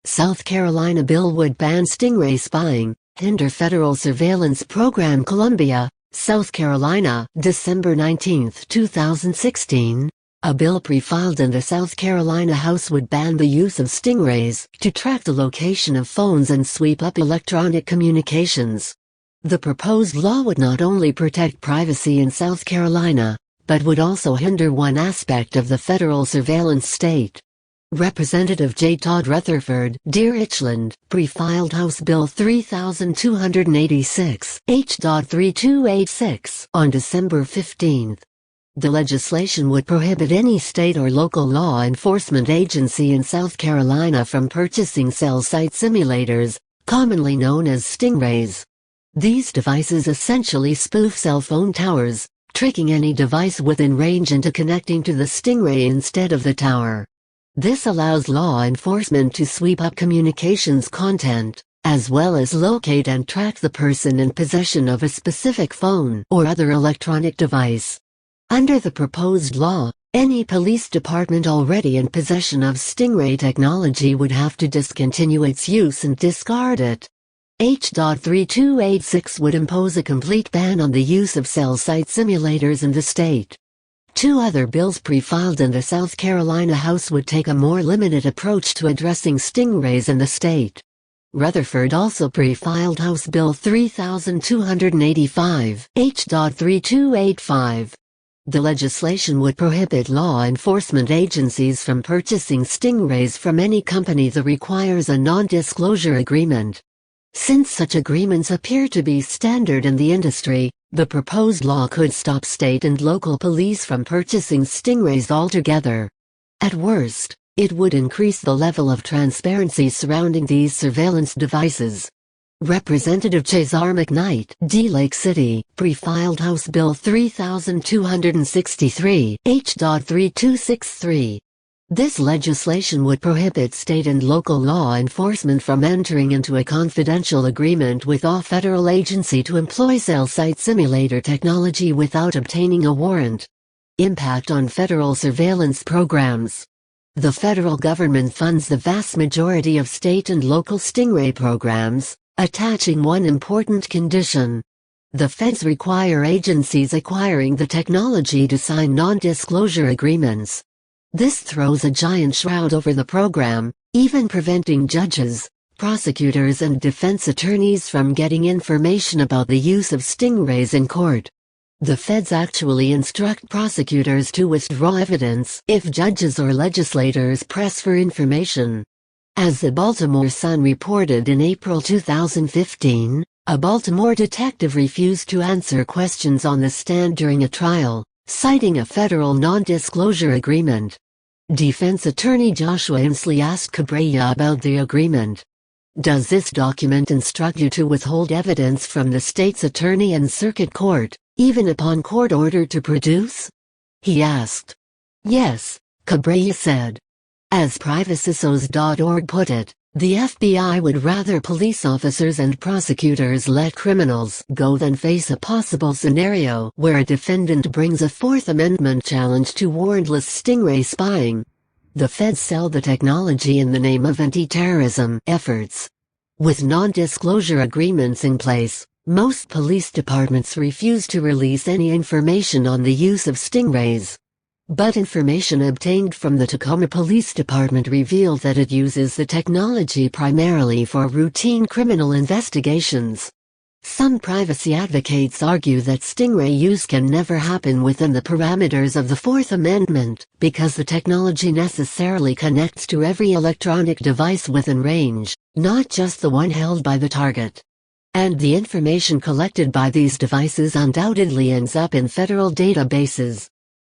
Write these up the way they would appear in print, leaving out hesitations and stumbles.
South Carolina bill would ban stingray spying. Hinder federal surveillance program. Columbia, South Carolina, December 19, 2016. A bill pre-filed in the South Carolina House would ban the use of stingrays to track the location of phones and sweep up electronic communications. The proposed law would not only protect privacy in South Carolina, but would also hinder one aspect of the federal surveillance state. Representative J. Todd Rutherford, Deer Richland, pre-filed House Bill 3286, H.3286, on December 15. The legislation would prohibit any state or local law enforcement agency in South Carolina from purchasing cell site simulators, commonly known as stingrays. These devices essentially spoof cell phone towers, tricking any device within range into connecting to the stingray instead of the tower. This allows law enforcement to sweep up communications content, as well as locate and track the person in possession of a specific phone or other electronic device. Under the proposed law, any police department already in possession of stingray technology would have to discontinue its use and discard it. H.3286 would impose a complete ban on the use of cell site simulators in the state. Two other bills pre-filed in the South Carolina House would take a more limited approach to addressing stingrays in the state. Rutherford also pre-filed House Bill 3285, H.3285. The legislation would prohibit law enforcement agencies from purchasing stingrays from any company that requires a non-disclosure agreement. Since such agreements appear to be standard in the industry, the proposed law could stop state and local police from purchasing stingrays altogether. At worst, it would increase the level of transparency surrounding these surveillance devices. Representative Chazar McKnight, D. Lake City, pre-filed House Bill 3263, H.3263. This legislation would prohibit state and local law enforcement from entering into a confidential agreement with a federal agency to employ cell site simulator technology without obtaining a warrant. Impact on federal surveillance programs. The federal government funds the vast majority of state and local stingray programs, attaching one important condition. The feds require agencies acquiring the technology to sign non-disclosure agreements. This throws a giant shroud over the program, even preventing judges, prosecutors and defense attorneys from getting information about the use of stingrays in court. The feds actually instruct prosecutors to withdraw evidence if judges or legislators press for information. As the Baltimore Sun reported in April 2015, a Baltimore detective refused to answer questions on the stand during a trial, citing a federal non-disclosure agreement. Defense attorney Joshua Inslee asked COPWATCH about the agreement. Does this document instruct you to withhold evidence from the state's attorney and circuit court, even upon court order to produce? He asked. Yes, COPWATCH said. As PrivacySOS.org put it, the FBI would rather police officers and prosecutors let criminals go than face a possible scenario where a defendant brings a Fourth Amendment challenge to warrantless stingray spying. The feds sell the technology in the name of anti-terrorism efforts. With non-disclosure agreements in place, most police departments refuse to release any information on the use of stingrays. But information obtained from the Tacoma Police Department revealed that it uses the technology primarily for routine criminal investigations. Some privacy advocates argue that stingray use can never happen within the parameters of the Fourth Amendment, because the technology necessarily connects to every electronic device within range, not just the one held by the target. And the information collected by these devices undoubtedly ends up in federal databases.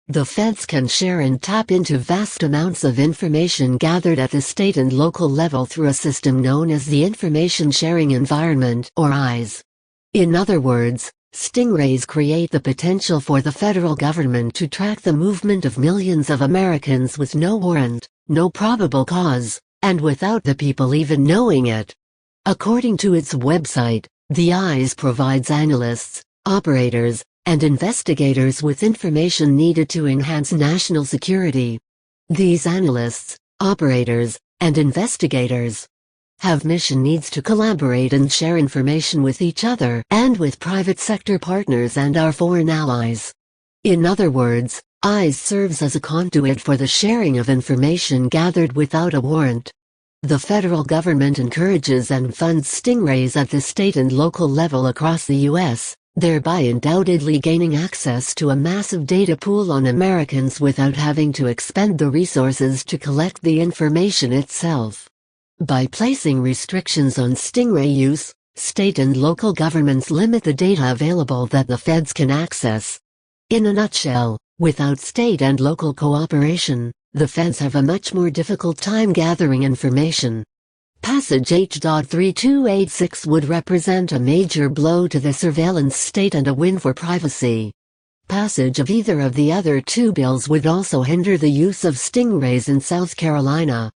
The feds can share and tap into vast amounts of information gathered at the state and local level through a system known as the Information Sharing Environment, or ISE. In other words, stingrays create the potential for the federal government to track the movement of millions of Americans with no warrant, no probable cause, and without the people even knowing it. According to its website, the ISE provides analysts, operators, and investigators with information needed to enhance national security. These analysts, operators, and investigators have mission needs to collaborate and share information with each other and with private sector partners and our foreign allies. In other words, EYES serves as a conduit for the sharing of information gathered without a warrant. The federal government encourages and funds Stingrays at the state and local level across the U.S., thereby undoubtedly gaining access to a massive data pool on Americans without having to expend the resources to collect the information itself. By placing restrictions on Stingray use, state and local governments limit the data available that the feds can access. In a nutshell, without state and local cooperation, the feds have a much more difficult time gathering information. Passage H.3286 would represent a major blow to the surveillance state and a win for privacy. Passage of either of the other two bills would also hinder the use of Stingrays in South Carolina.